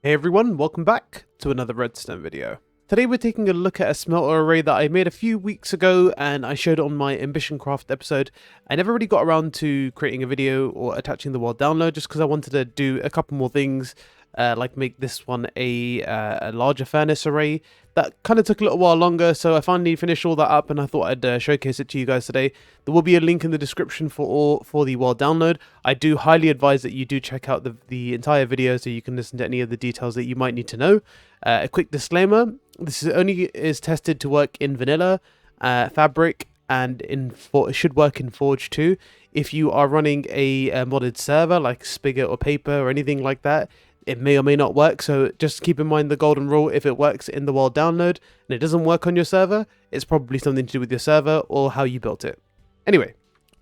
Hey everyone, welcome back to another redstone video. Today we're taking a look at a smelter array that I made a few weeks ago and I showed it on my Ambition Craft episode. I never really got around to creating a video or attaching the world download just because I wanted to do a couple more things, like make this one a larger furnace array. That kind of took a little while longer, so I finally finished all that up and I thought I'd showcase it to you guys today. There will be a link in the description for the world download. I do highly advise that you do check out the entire video so you can listen to any of the details that you might need to know. A quick disclaimer, this is tested to work in vanilla, fabric, and it should work in Forge too. If you are running a modded server like Spigot or Paper or anything like that, it may or may not work, so just keep in mind the golden rule. If it works in the world download and it doesn't work on your server, it's probably something to do with your server or how you built it. Anyway,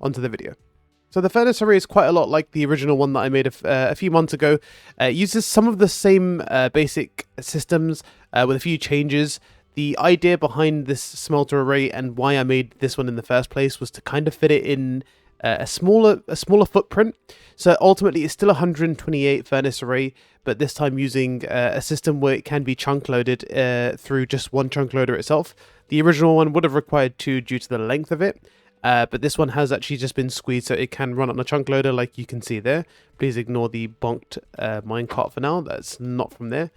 onto the video. So the furnace array is quite a lot like the original one that I made a few months ago. It uses some of the same basic systems with a few changes. The idea behind this smelter array and why I made this one in the first place was to kind of fit it in a smaller footprint. So ultimately it's still a 128 furnace array, but this time using a system where it can be chunk loaded through just one chunk loader itself. The original one would have required two due to the length of it, but this one has actually just been squeezed so it can run on a chunk loader like you can see there. Please ignore the bonked minecart for now, that's not from there.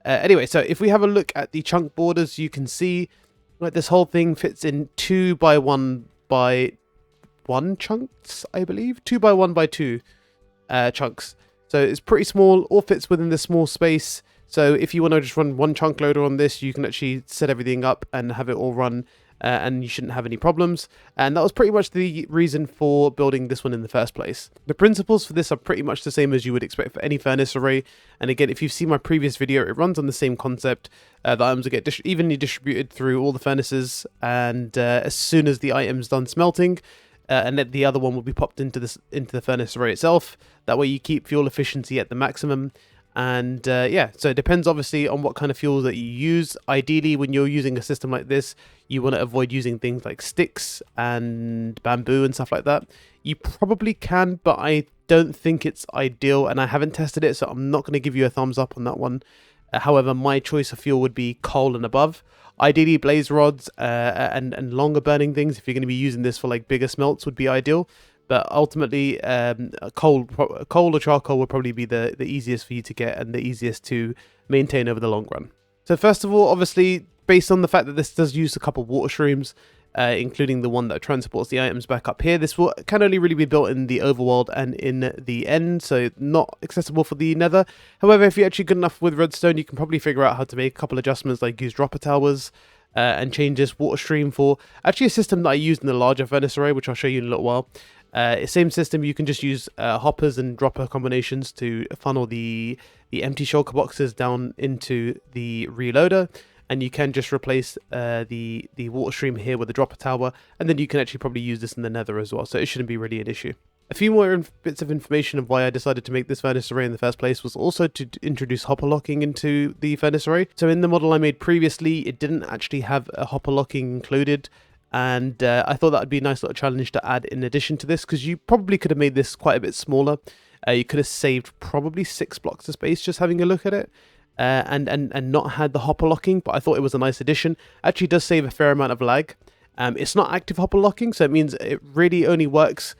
Anyway, so if we have a look at the chunk borders, you can see like this whole thing fits in 2 by 1 by 1 chunks, I believe. 2 by 1 by 2 chunks. So it's pretty small, all fits within this small space. So if you want to just run one chunk loader on this, you can actually set everything up and have it all run, and you shouldn't have any problems. And that was pretty much the reason for building this one in the first place. The principles for this are pretty much the same as you would expect for any furnace array. And again, if you've seen my previous video, it runs on the same concept. The items will get evenly distributed through all the furnaces, and as soon as the item's done smelting, and then the other one will be popped into the furnace array itself. That way you keep fuel efficiency at the maximum. And yeah, so it depends obviously on what kind of fuel that you use. Ideally, when you're using a system like this, you want to avoid using things like sticks and bamboo and stuff like that. You probably can, but I don't think it's ideal, and I haven't tested it, so I'm not going to give you a thumbs up on that one. However, my choice of fuel would be coal and above. Ideally, blaze rods and longer burning things, if you're going to be using this for like bigger smelts, would be ideal. But ultimately, coal or charcoal would probably be the easiest for you to get and the easiest to maintain over the long run. So first of all, obviously, based on the fact that this does use a couple of water streams, including the one that transports the items back up here, this can only really be built in the overworld and in the end, so not accessible for the nether. However, if you're actually good enough with redstone, you can probably figure out how to make a couple adjustments, like use dropper towers and change this water stream for actually a system that I used in the larger furnace array, which I'll show you in a little while. Same system, you can just use hoppers and dropper combinations to funnel the empty shulker boxes down into the reloader, and you can just replace the water stream here with the dropper tower, and then you can actually probably use this in the nether as well, so it shouldn't be really an issue. A few more bits of information of why I decided to make this furnace array in the first place was also to introduce hopper locking into the furnace array. So in the model I made previously, it didn't actually have a hopper locking included, and I thought that would be a nice little challenge to add in addition to this, because you probably could have made this quite a bit smaller. You could have saved probably 6 blocks of space just having a look at it, and not had the hopper locking, but I thought it was a nice addition. Actually does save a fair amount of lag. It's not active hopper locking, so it means it really only works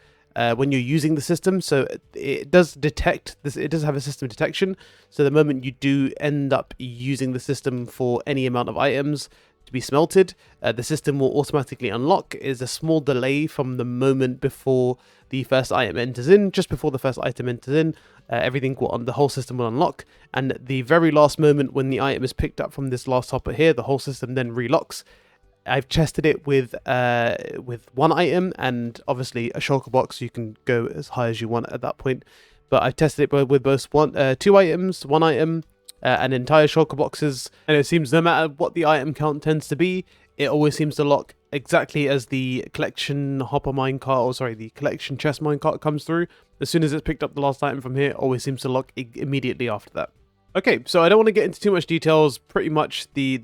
when you're using the system. So it does detect this, it does have a system detection, so the moment you do end up using the system for any amount of items to be smelted, the system will automatically unlock. Is a small delay from the moment before the first item enters in. Just before the first item enters in, everything will the whole system will unlock, and the very last moment when the item is picked up from this last hopper here, the whole system then relocks. I've tested it with one item and obviously a shulker box. You can go as high as you want at that point, but I've tested it with both 2 items, 1 item, and entire shulker boxes, and it seems no matter what the item count tends to be, it always seems to lock exactly as the collection hopper minecart, or sorry, the collection chest minecart comes through. As soon as it's picked up the last item from here, it always seems to lock immediately after that. Okay, so I don't want to get into too much details. Pretty much the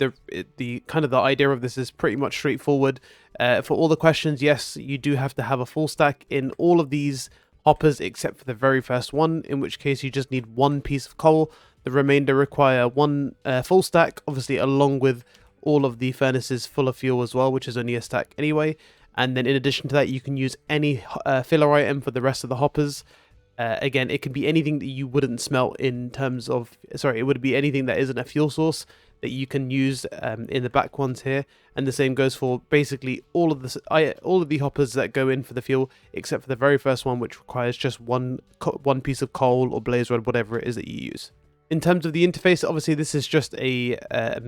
kind of the idea of this is pretty much straightforward. For all the questions, yes, you do have to have a full stack in all of these hoppers except for the very first one, in which case you just need 1 piece of coal. The remainder require one full stack, obviously along with all of the furnaces full of fuel as well, which is only a stack anyway. And then in addition to that, you can use any filler item for the rest of the hoppers. Again, it can be anything that you wouldn't smelt in terms of, sorry, it would be anything that isn't a fuel source that you can use in the back ones here. And the same goes for basically all of the hoppers that go in for the fuel, except for the very first one, which requires just one piece of coal or blaze rod, whatever it is that you use. In terms of the interface, obviously this is just a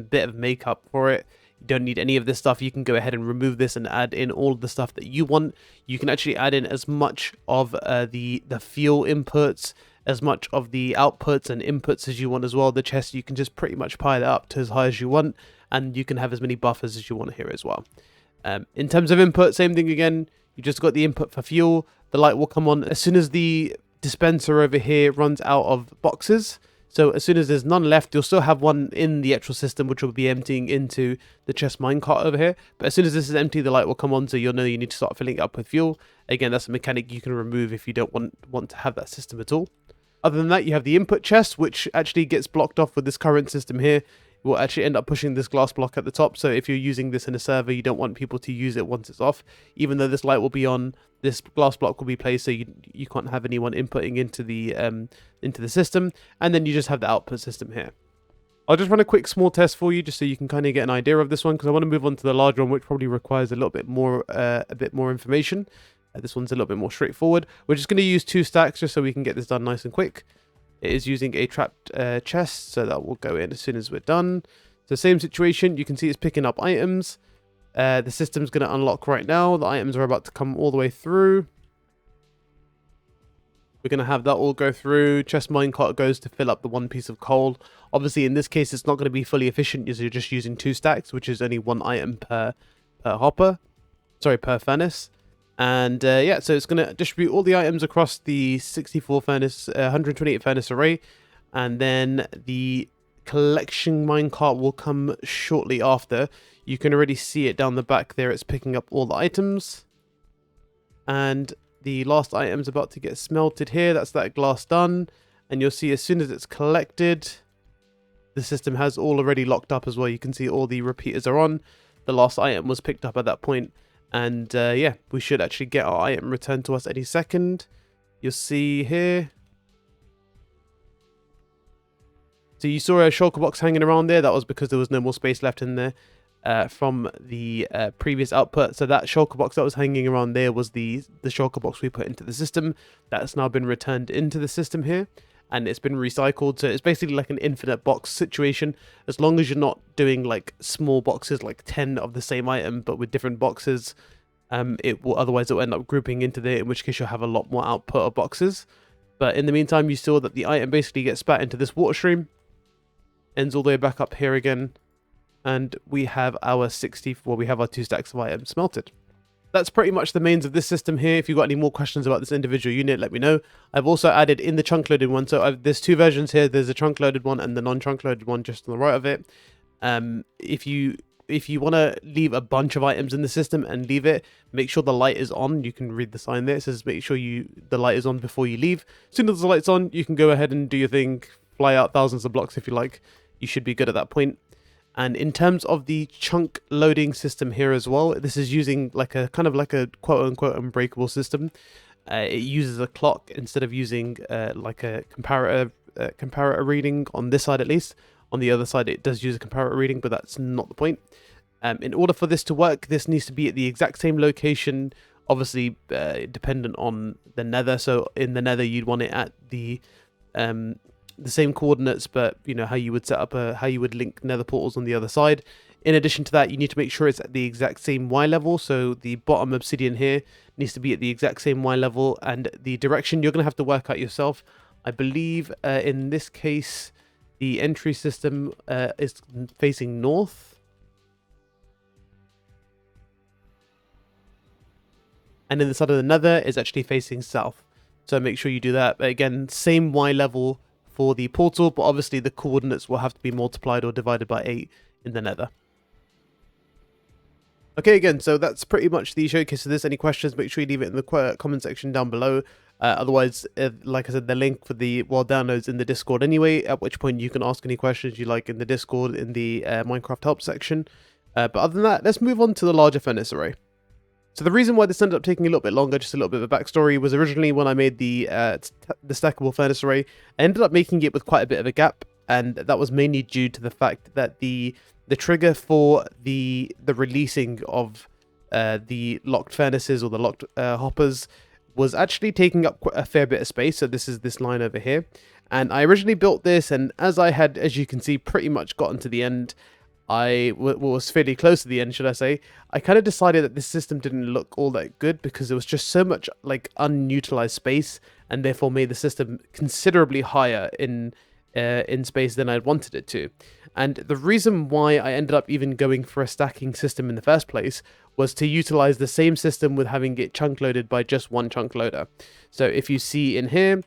bit of makeup for it. You don't need any of this stuff. You can go ahead and remove this and add in all of the stuff that you want. You can actually add in as much of the fuel inputs, as much of the outputs and inputs as you want as well. The chest, you can just pretty much pile it up to as high as you want, and you can have as many buffers as you want here as well. In terms of input, same thing again. You just got the input for fuel. The light will come on as soon as the dispenser over here runs out of boxes. So as soon as there's none left, you'll still have one in the actual system, which will be emptying into the chest minecart over here. But as soon as this is empty, the light will come on, so you'll know you need to start filling it up with fuel. Again, that's a mechanic you can remove if you don't want to have that system at all. Other than that, you have the input chest, which actually gets blocked off with this current system here. It will actually end up pushing this glass block at the top. So if you're using this in a server, you don't want people to use it once it's off. Even though this light will be on, this glass block will be placed, so you can't have anyone inputting into the system. And then you just have the output system here. I'll just run a quick small test for you, just so you can kind of get an idea of this one, because I want to move on to the larger one, which probably requires a bit more information. This one's a little bit more straightforward. We're just going to use 2 stacks just so we can get this done nice and quick. It is using a trapped chest, so that will go in as soon as we're done. So same situation, you can see it's picking up items. The system's going to unlock right now. The items are about to come all the way through. We're going to have that all go through. Chest minecart goes to fill up the one piece of coal. Obviously, in this case, it's not going to be fully efficient as you're just using 2 stacks, which is only 1 item per hopper. Sorry, per furnace. And yeah, so it's going to distribute all the items across the 128 furnace array. And then the collection minecart will come shortly after. You can already see it down the back there. It's picking up all the items. And the last item's about to get smelted here. That's that glass done. And you'll see as soon as it's collected, the system has all already locked up as well. You can see all the repeaters are on. The last item was picked up at that point. And yeah, we should actually get our item returned to us any second. You'll see here. So you saw a shulker box hanging around there. That was because there was no more space left in there from the previous output. So that shulker box that was hanging around there was the shulker box we put into the system. That's now been returned into the system here. And it's been recycled, so it's basically like an infinite box situation. As long as you're not doing like small boxes, like 10 of the same item, but with different boxes, otherwise it will end up grouping into there, in which case you'll have a lot more output of boxes. But in the meantime, you saw that the item basically gets spat into this water stream, ends all the way back up here again, and we have our 2 stacks of items smelted. That's pretty much the mains of this system here. If you've got any more questions about this individual unit, let me know. I've also added in the chunk loaded one. So there's 2 versions here. There's a chunk loaded one and the non-chunk loaded one just on the right of it. If you want to leave a bunch of items in the system and leave it, make sure the light is on. You can read the sign there. It says make sure the light is on before you leave. As soon as the light's on, you can go ahead and do your thing. Fly out thousands of blocks if you like. You should be good at that point. And in terms of the chunk loading system here as well, this is using like a kind of like a quote-unquote unbreakable system. It uses a clock instead of using like a comparator reading on this side at least. On the other side, it does use a comparator reading, but that's not the point. In order for this to work, this needs to be at the exact same location, obviously dependent on the nether. So in the nether, you'd want it at the same coordinates, but you know how you would set up how you would link nether portals on the other side. In addition to that, you need to make sure it's at the exact same Y level. So the bottom obsidian here needs to be at the exact same Y level, and the direction you're going to have to work out yourself. I believe in this case, the entry system is facing north. And then the side of the nether is actually facing south. So make sure you do that. But again, same Y level for the portal, but obviously the coordinates will have to be multiplied or divided by 8 in the nether. Okay, again, so that's pretty much the showcase of this. Any questions, make sure you leave it in the comment section down below. Otherwise, like I said, the link for the downloads in the Discord anyway, at which point you can ask any questions you like in the Discord in the Minecraft help section. But other than that, let's move on to the larger furnace array. So the reason why this ended up taking a little bit longer, just a little bit of a backstory, was originally when I made the stackable furnace array, I ended up making it with quite a bit of a gap, and that was mainly due to the fact that the trigger for the releasing of the locked furnaces or the locked hoppers was actually taking up quite a fair bit of space. So this is this line over here, and I originally built this, and as I had, as you can see, pretty much gotten to the end, I was fairly close to the end, should I say. I kind of decided that this system didn't look all that good because there was just so much like unutilized space, and therefore made the system considerably higher in space than I'd wanted it to. And the reason why I ended up even going for a stacking system in the first place was to utilize the same system with having it chunk loaded by just one chunk loader. So if you see in here,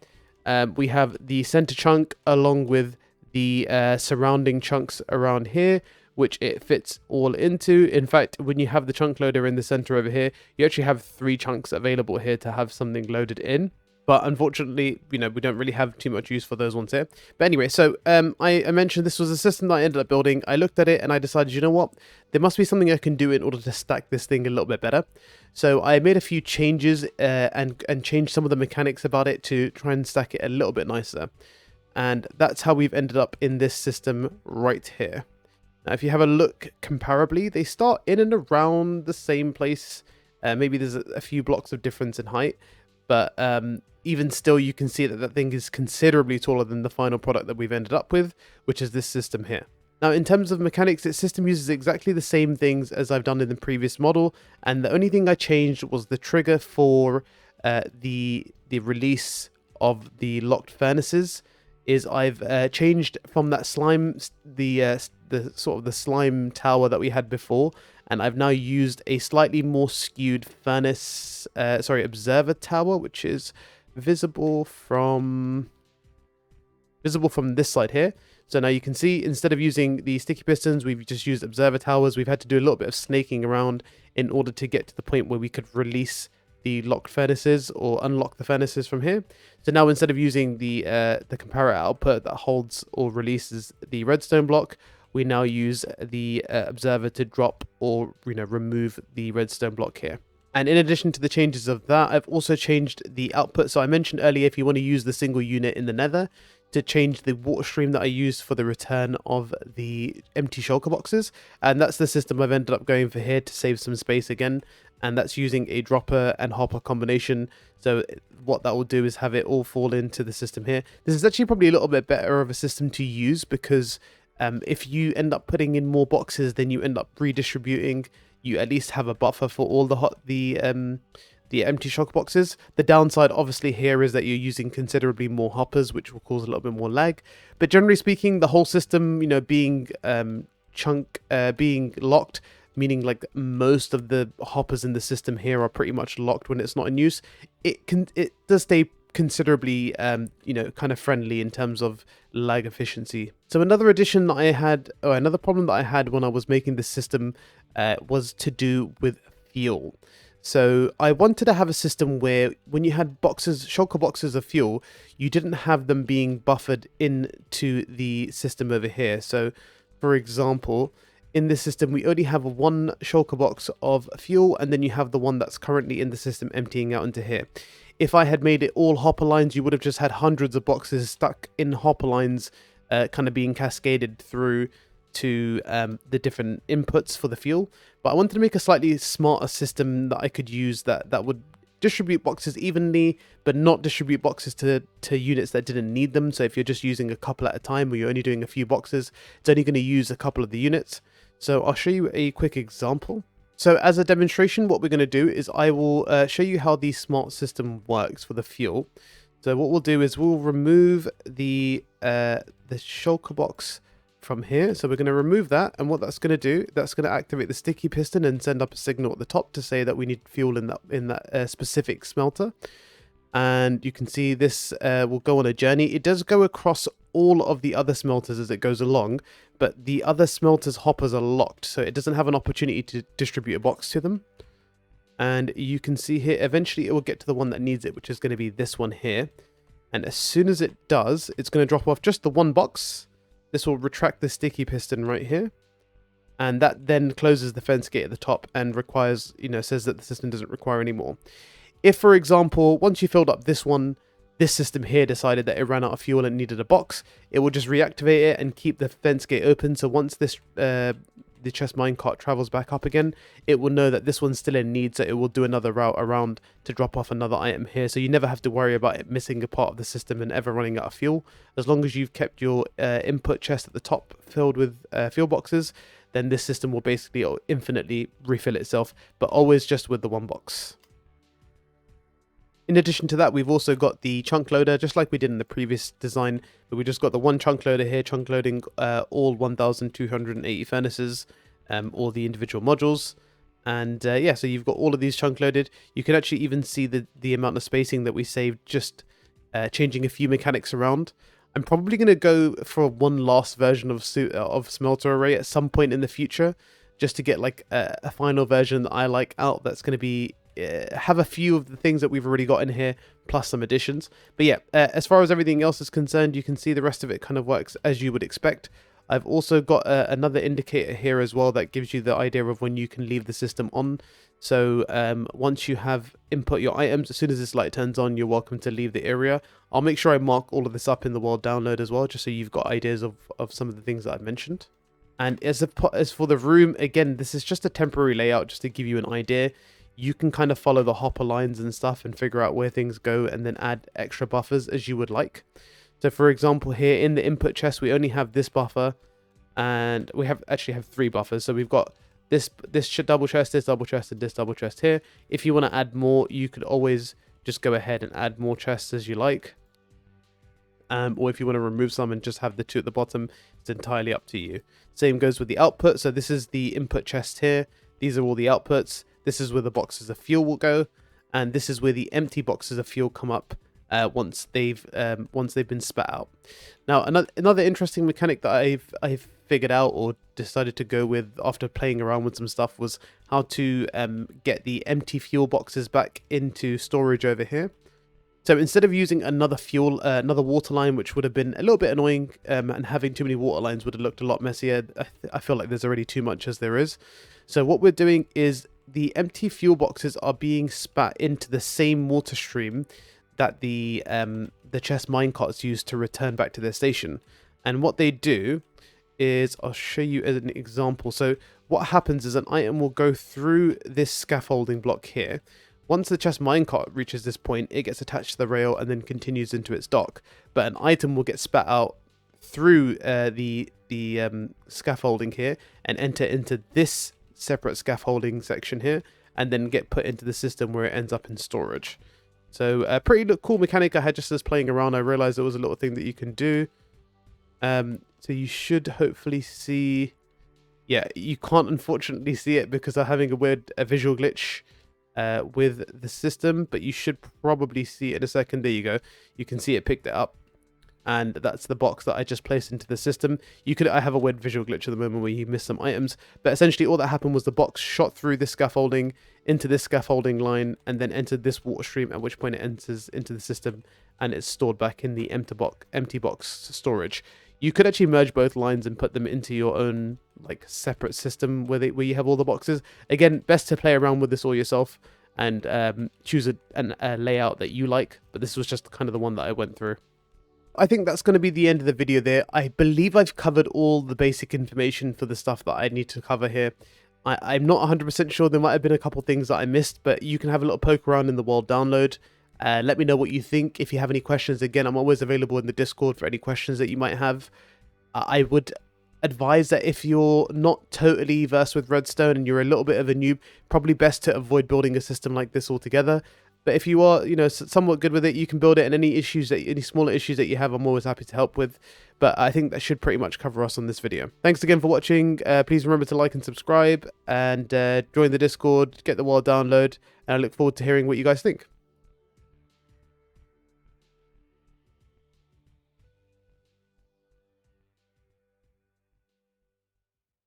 we have the center chunk along with the surrounding chunks around here, which it fits all into. In fact, when you have the chunk loader in the center over here, you actually have 3 chunks available here to have something loaded in. But unfortunately, you know, we don't really have too much use for those ones here. But anyway, so I mentioned this was a system that I ended up building. I looked at it and I decided, you know what? There must be something I can do in order to stack this thing a little bit better. So I made a few changes and changed some of the mechanics about it to try and stack it a little bit nicer. And that's how we've ended up in this system right here. Now, if you have a look comparably, they start in and around the same place. Maybe there's a few blocks of difference in height, but even still, you can see that that thing is considerably taller than the final product that we've ended up with, which is this system here. Now, in terms of mechanics, this system uses exactly the same things as I've done in the previous model, and the only thing I changed was the trigger for the release of the locked furnaces. Is I've changed from that slime, the sort of the slime tower that we had before, and I've now used a slightly more skewed furnace, observer tower, which is visible from this side here. So now you can see, instead of using the sticky pistons, we've just used observer towers. We've had to do a little bit of snaking around in order to get to the point where we could release the locked furnaces or unlock the furnaces from here. So now, instead of using the comparator output that holds or releases the redstone block, we now use the observer to drop or remove the redstone block here. And in addition to the changes of that, I've also changed the output. So I mentioned earlier, if you want to use the single unit in the nether, to change the water stream that I used for the return of the empty shulker boxes. And that's the system I've ended up going for here to save some space again. And that's using a dropper and hopper combination. So what that will do is have it all fall into the system here. This is actually probably a little bit better of a system to use, because if you end up putting in more boxes, then you end up redistributing. You at least have a buffer for all the empty shock boxes. The downside obviously here is that you're using considerably more hoppers, which will cause a little bit more lag. But generally speaking, the whole system, being being locked, meaning like most of the hoppers in the system here are pretty much locked when it's not in use, it does stay considerably kind of friendly in terms of lag efficiency. So another addition that I had, or another problem that I had when I was making this system was to do with fuel. So I wanted to have a system where when you had shulker boxes of fuel, you didn't have them being buffered into the system over here. So for example, in this system, we only have one shulker box of fuel, and then you have the one that's currently in the system emptying out into here. If I had made it all hopper lines, you would have just had hundreds of boxes stuck in hopper lines, kind of being cascaded through to the different inputs for the fuel. But I wanted to make a slightly smarter system that I could use that would distribute boxes evenly, but not distribute boxes to units that didn't need them. So if you're just using a couple at a time, or you're only doing a few boxes, it's only going to use a couple of the units. So I'll show you a quick example. So as a demonstration, what we're going to do is I will show you how the smart system works for the fuel. So what we'll do is we'll remove the shulker box from here. So we're going to remove that, and what that's going to do, that's going to activate the sticky piston and send up a signal at the top to say that we need fuel in that specific smelter. And you can see this will go on a journey. It does go across all of the other smelters as it goes along, but the other smelters hoppers are locked, so it doesn't have an opportunity to distribute a box to them. And you can see here, eventually it will get to the one that needs it, which is going to be this one here. And as soon as it does, it's going to drop off just the one box. This will retract the sticky piston right here. And that then closes the fence gate at the top and requires, says that the system doesn't require any more. If, for example, once you filled up this one, this system here decided that it ran out of fuel and needed a box, it will just reactivate it and keep the fence gate open. So once this the chest minecart travels back up again, it will know that this one's still in need, so it will do another route around to drop off another item here. So you never have to worry about it missing a part of the system and ever running out of fuel. As long as you've kept your input chest at the top filled with fuel boxes, then this system will basically infinitely refill itself, but always just with the one box. In addition to that, we've also got the chunk loader, just like we did in the previous design, but we just got the one chunk loader here, chunk loading all 1,280 furnaces, all the individual modules. And yeah, so you've got all of these chunk loaded. You can actually even see the amount of spacing that we saved just changing a few mechanics around. I'm probably going to go for one last version of smelter array at some point in the future, just to get like a final version that I like out that's going to be have a few of the things that we've already got in here plus some additions. But yeah, as far as everything else is concerned, you can see the rest of it kind of works as you would expect. I've also got another indicator here as well that gives you the idea of when you can leave the system on. So once you have input your items, as soon as this light turns on, you're welcome to leave the area. I'll make sure I mark all of this up in the world download as well, just so you've got ideas of some of the things that I've mentioned. And as for the room, again, this is just a temporary layout just to give you an idea. You can kind of follow the hopper lines and stuff and figure out where things go and then add extra buffers as you would like. So for example, here in the input chest, we only have this buffer, and we actually have 3 buffers. So we've got this double chest, this double chest, and this double chest here. If you want to add more, you could always just go ahead and add more chests as you like. Or if you want to remove some and just have the 2 at the bottom, it's entirely up to you. Same goes with the output. So this is the input chest here. These are all the outputs. This is where the boxes of fuel will go, and this is where the empty boxes of fuel come up once they've been spat out. Now, another interesting mechanic that I've figured out or decided to go with after playing around with some stuff was how to get the empty fuel boxes back into storage over here. So instead of using another water line, which would have been a little bit annoying, and having too many water lines would have looked a lot messier. I feel like there's already too much as there is. So what we're doing is the empty fuel boxes are being spat into the same water stream that the chest minecarts use to return back to their station. And what they do is, I'll show you as an example. So what happens is an item will go through this scaffolding block here. Once the chest minecart reaches this point, it gets attached to the rail and then continues into its dock. But an item will get spat out through the scaffolding here and enter into this separate scaffolding section here, and then get put into the system where it ends up in storage. So a pretty cool mechanic I had just as playing around. I realized there was a little thing that you can do. So you should hopefully see. Yeah, you can't unfortunately see it because I'm having a visual glitch with the system, but you should probably see it in a second. There you go. You can see it picked it up. And that's the box that I just placed into the system. I have a weird visual glitch at the moment where you miss some items, but essentially all that happened was the box shot through this scaffolding into this scaffolding line and then entered this water stream, at which point it enters into the system and it's stored back in the empty box storage. You could actually merge both lines and put them into your own like separate system where you have all the boxes. Again, best to play around with this all yourself and choose a layout that you like, but this was just kind of the one that I went through. I think that's going to be the end of the video there. I believe I've covered all the basic information for the stuff that I need to cover here. I'm not 100% sure. There might have been a couple things that I missed, but you can have a little poke around in the world download. Let me know what you think. If you have any questions, again, I'm always available in the Discord for any questions that you might have. I would advise that if you're not totally versed with redstone and you're a little bit of a noob, probably best to avoid building a system like this altogether. But if you are, somewhat good with it, you can build it, and any smaller issues that you have, I'm always happy to help with. But I think that should pretty much cover us on this video. Thanks again for watching. Please remember to like and subscribe, and join the Discord, get the world download, and I look forward to hearing what you guys think.